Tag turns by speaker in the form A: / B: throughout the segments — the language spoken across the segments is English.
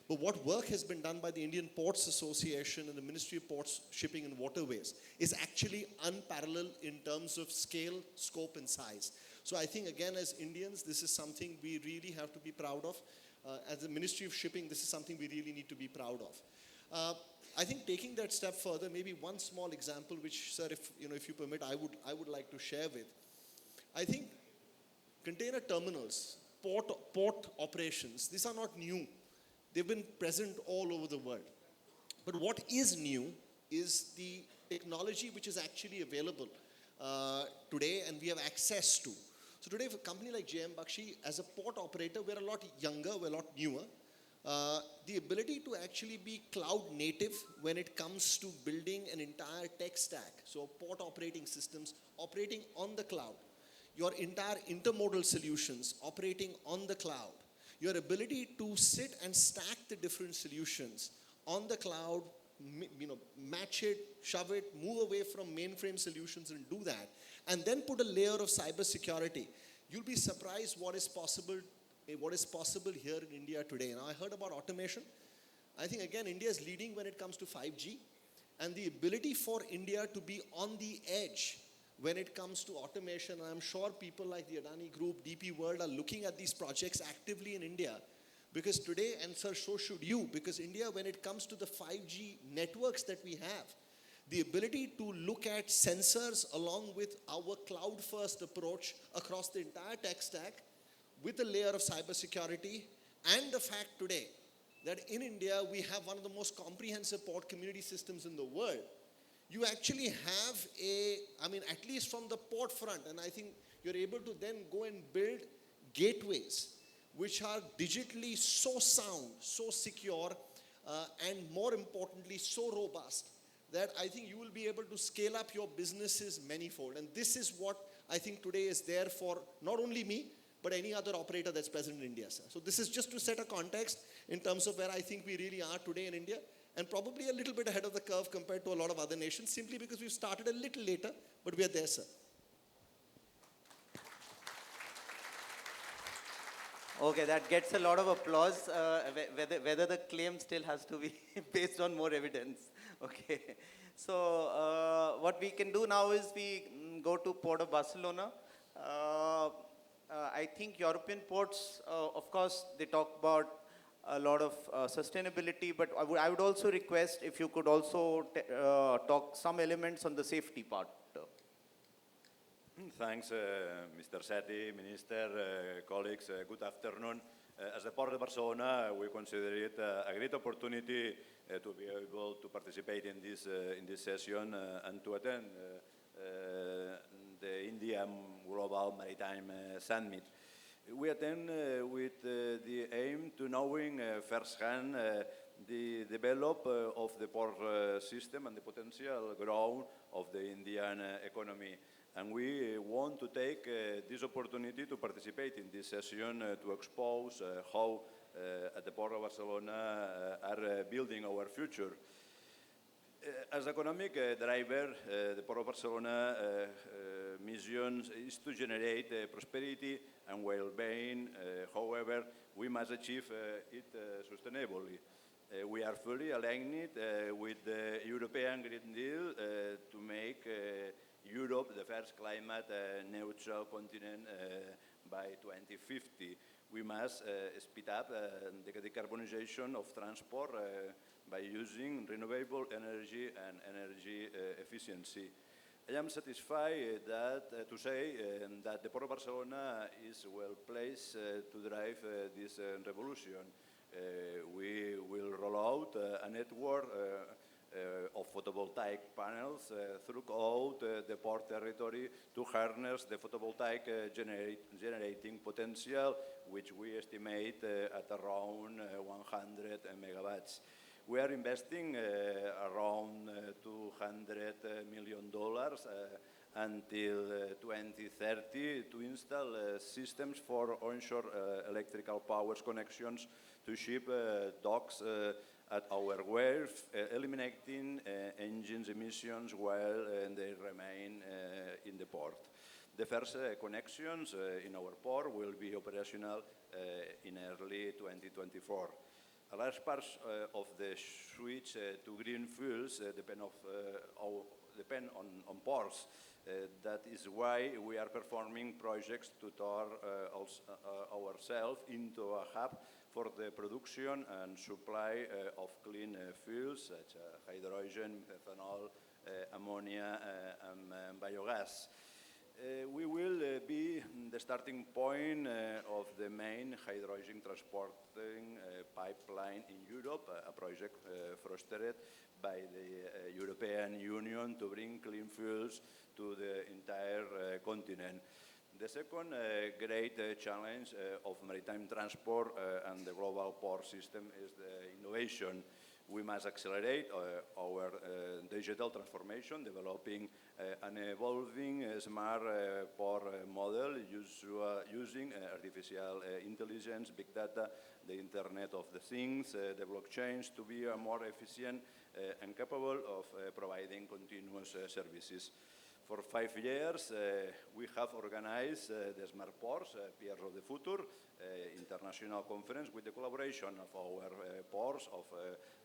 A: But what work has been done by the Indian Ports Association and the Ministry of Ports, Shipping and Waterways is actually unparalleled in terms of scale, scope and size. So I think again as Indians, this is something we really have to be proud of. As the Ministry of Shipping, this is something we really need to be proud of. I think taking that step further, maybe one small example which, sir, if you permit, I would like to share with. I think container terminals, port operations, these are not new. They've been present all over the world. But what is new is the technology which is actually available today and we have access to. So today, for a company like JM Bakshi, as a port operator, we're a lot younger, we're a lot newer. The ability to actually be cloud native when it comes to building an entire tech stack, so port operating systems operating on the cloud, your entire intermodal solutions operating on the cloud, your ability to sit and stack the different solutions on the cloud, match it, shove it, move away from mainframe solutions and do that, and then put a layer of cyber security. You'll be surprised what is possible here in India today. Now, I heard about automation. I think again, India is leading when it comes to 5G, and the ability for India to be on the edge when it comes to automation. And I'm sure people like the Adani Group, DP World are looking at these projects actively in India. Because today, and sir, so should you, because India, when it comes to the 5G networks that we have, the ability to look at sensors along with our cloud-first approach across the entire tech stack with a layer of cybersecurity, and the fact today that in India, we have one of the most comprehensive port community systems in the world. You actually have at least from the port front, and I think you're able to then go and build gateways which are digitally so sound, so secure, and more importantly, so robust, that I think you will be able to scale up your businesses manifold. And this is what I think today is there for not only me, but any other operator that's present in India, sir. So this is just to set a context in terms of where I think we really are today in India, and probably a little bit ahead of the curve compared to a lot of other nations, simply because we've started a little later, but we are there, sir.
B: Okay, that gets a lot of applause, whether the claim still has to be based on more evidence. Okay, so what we can do now is we go to Port of Barcelona. I think European ports, of course, they talk about a lot of sustainability, but I would also request if you could also talk some elements on the safety part.
C: Thanks, Mr. Sethi, Minister, colleagues, good afternoon. As the Port of Barcelona, we consider it a great opportunity to be able to participate in this session and to attend the India Global Maritime Summit. We attend with the aim to knowing firsthand the development of the port system and the potential growth of the Indian economy. And we want to take this opportunity to participate in this session to expose how at the Port of Barcelona are building our future. As economic driver, the Port of Barcelona mission is to generate prosperity and well-being. However, we must achieve it sustainably. We are fully aligned with the European Green Deal to make Europe the first climate neutral continent by 2050. We must speed up the decarbonization of transport by using renewable energy and energy efficiency. I am satisfied to say that the Port of Barcelona is well placed to drive this revolution. We will roll out a network of photovoltaic panels throughout the port territory to harness the photovoltaic generating potential, which we estimate at around 100 megawatts. We are investing around $200 million until 2030 to install systems for onshore electrical power connections to ship docks at our wharf, eliminating engines emissions while they remain in the port. The first connections in our port will be operational in early 2024. A large part of the switch to green fuels depend on ports. That is why we are performing projects to turn ourselves into a hub for the production and supply of clean fuels such as hydrogen, ethanol, ammonia, and biogas. We will be the starting point of the main hydrogen transporting pipeline in Europe, a project fostered by the European Union to bring clean fuels to the entire continent. The second great challenge of maritime transport and the global port system is the innovation. We must accelerate our digital transformation, developing an evolving smart port model using artificial intelligence, big data, the Internet of the Things, the blockchains to be more efficient and capable of providing continuous services. For 5 years, we have organized the Smart Ports, Piers of the Future, international conference with the collaboration of our ports, of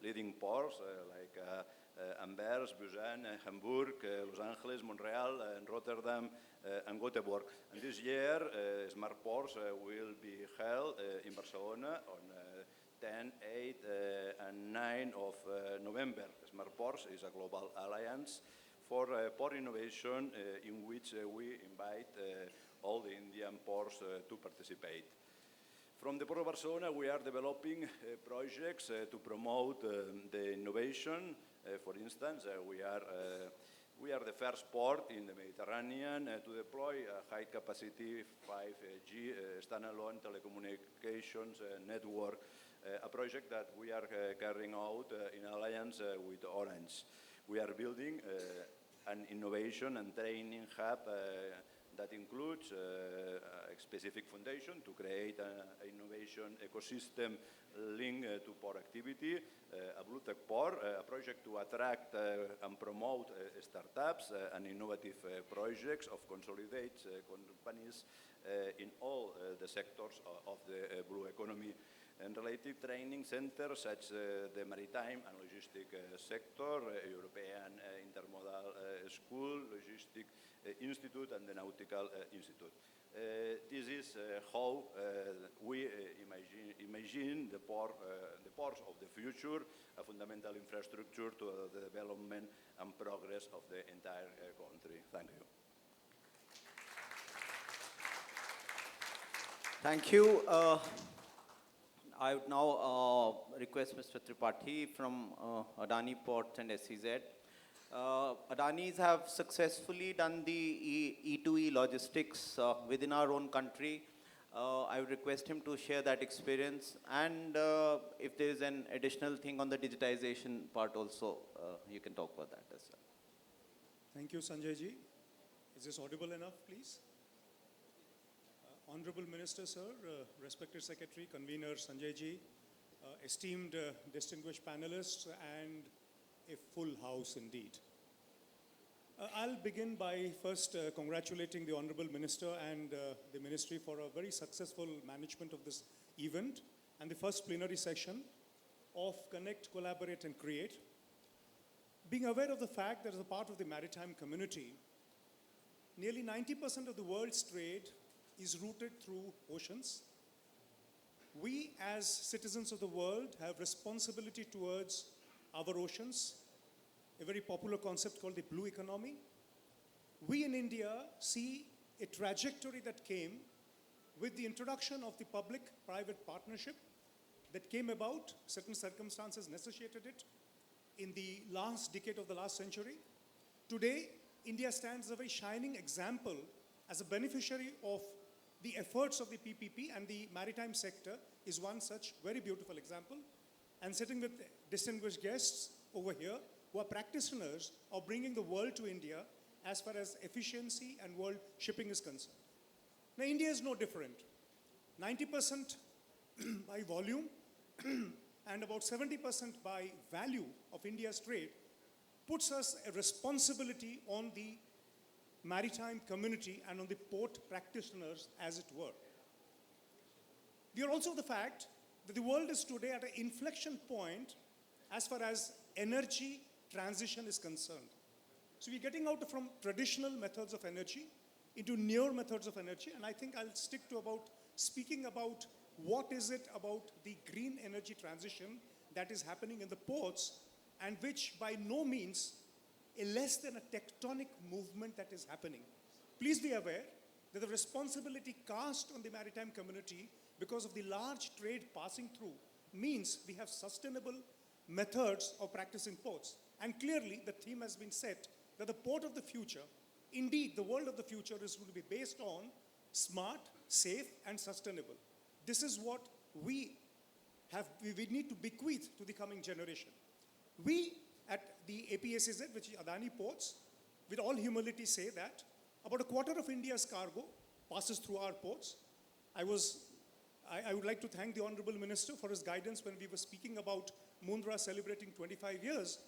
C: leading ports like Anvers, Busan, Hamburg, Los Angeles, Montreal, and Rotterdam, and Gothenburg. And this year, Smart Ports will be held in Barcelona on 10, 8, and 9 of November. Smart Ports is a global alliance for port innovation in which we invite all the Indian ports to participate. From the Port of Barcelona, we are developing projects to promote the innovation. For instance, we are the first port in the Mediterranean to deploy a high-capacity 5G standalone telecommunications network, a project that we are carrying out in alliance with Orange. We are building an innovation and training hub that includes a specific foundation to create an innovation ecosystem linked to port activity, a Blue Tech Port, a project to attract and promote startups and innovative projects of consolidate companies in all the sectors of the blue economy, and related training centers such as the maritime and logistic sector, European Intermodal School, Logistic Institute, and the Nautical Institute. This is how we imagine the ports of the future, a fundamental infrastructure to the development and progress of the entire country. Thank you.
B: Thank you. I would now request Mr. Tripathi from Adani Ports and SEZ. Adanis have successfully done the E2E logistics within our own country. I would request him to share that experience, and if there is an additional thing on the digitization part also, you can talk about that as well.
D: Thank you, Sanjay ji. Is this audible enough, please? Honorable Minister, sir, respected Secretary, Convener Sanjay ji, esteemed distinguished panelists, and a full house indeed. I'll begin by first congratulating the Honorable Minister and the Ministry for a very successful management of this event and the first plenary session of Connect, Collaborate and Create. Being aware of the fact that as a part of the maritime community, nearly 90% of the world's trade is routed through oceans. We as citizens of the world have responsibility towards our oceans, a very popular concept called the blue economy. We in India see a trajectory that came with the introduction of the public-private partnership that came about, certain circumstances necessitated it, in the last decade of the last century. Today, India stands as a very shining example as a beneficiary of the efforts of the PPP, and the maritime sector is one such very beautiful example. And sitting with distinguished guests over here who are practitioners of bringing the world to India as far as efficiency and world shipping is concerned. Now, India is no different. 90% by volume and about 70% by value of India's trade puts us a responsibility on the maritime community and on the port practitioners, as it were. We are also the fact that the world is today at an inflection point as far as energy transition is concerned. So we're getting out from traditional methods of energy into newer methods of energy, and I think I'll stick to speaking about what is it about the green energy transition that is happening in the ports, and which by no means is less than a tectonic movement that is happening. Please be aware that the responsibility cast on the maritime community because of the large trade passing through means we have sustainable methods of practicing ports. And clearly the theme has been set that the port of the future, indeed the world of the future, is going to be based on smart, safe, and sustainable. This is what we need to bequeath to the coming generation. We at the APSEZ, which is Adani Ports, with all humility say that about a quarter of India's cargo passes through our ports. I would like to thank the Honorable Minister for his guidance when we were speaking about Mundra celebrating 25 years.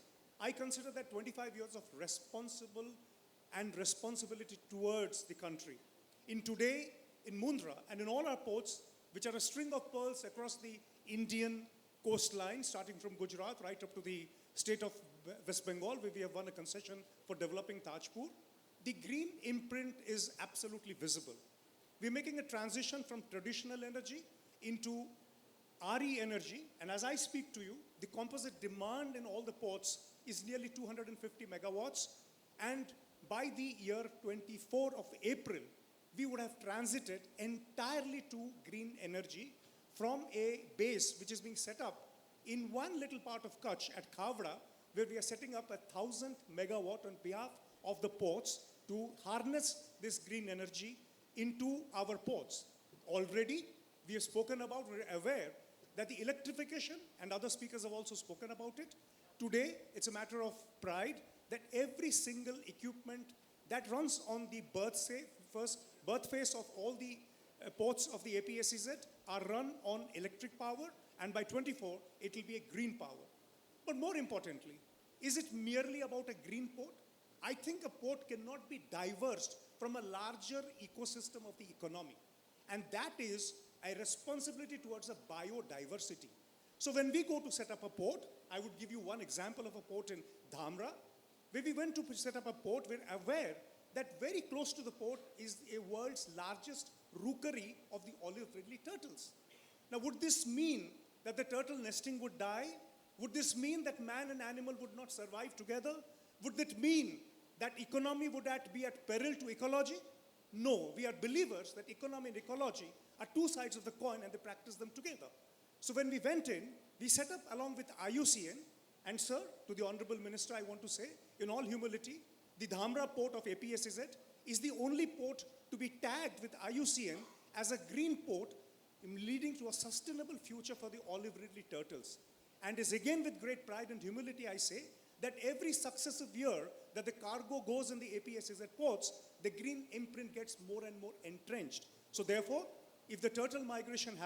D: I consider that 25 years of responsible and responsibility towards the country. In Mundra and in all our ports, which are a string of pearls across the Indian coastline, starting from Gujarat right up to the state of West Bengal, where we have won a concession for developing Tajpur, the green imprint is absolutely visible. We're making a transition from traditional energy into RE energy, and as I speak to you, the composite demand in all the ports is nearly 250 megawatts, and by the year 24 of April, we would have transited entirely to green energy from a base which is being set up in one little part of Kutch at Khavda, where we are setting up 1,000 megawatt on behalf of the ports to harness this green energy into our ports. Already, we have spoken about, we're aware that the electrification, and other speakers have also spoken about it. Today, it's a matter of pride that every single equipment that runs on the berth phase of all the ports of the APSEZ are run on electric power, and by 24, it will be a green power. But more importantly, is it merely about a green port? I think a port cannot be diverged from a larger ecosystem of the economy. And that is a responsibility towards a biodiversity. So when we go to set up a port, I would give you one example of a port in Dhamra, where we went to set up a port. We're aware that very close to the port is a world's largest rookery of the olive ridley turtles. Now, would this mean that the turtle nesting would die? Would this mean that man and animal would not survive together? Would it mean that economy would be at peril to ecology? No, we are believers that economy and ecology are two sides of the coin, and they practice them together. So when we went in, we set up along with IUCN, and sir, to the Honorable Minister, I want to say, in all humility, the Dhamra port of APSEZ is the only port to be tagged with IUCN as a green port, leading to a sustainable future for the olive ridley turtles. And is again with great pride and humility I say that every successive year that the cargo goes in the APSEZ ports, the green imprint gets more and more entrenched. So therefore, if the turtle migration happens,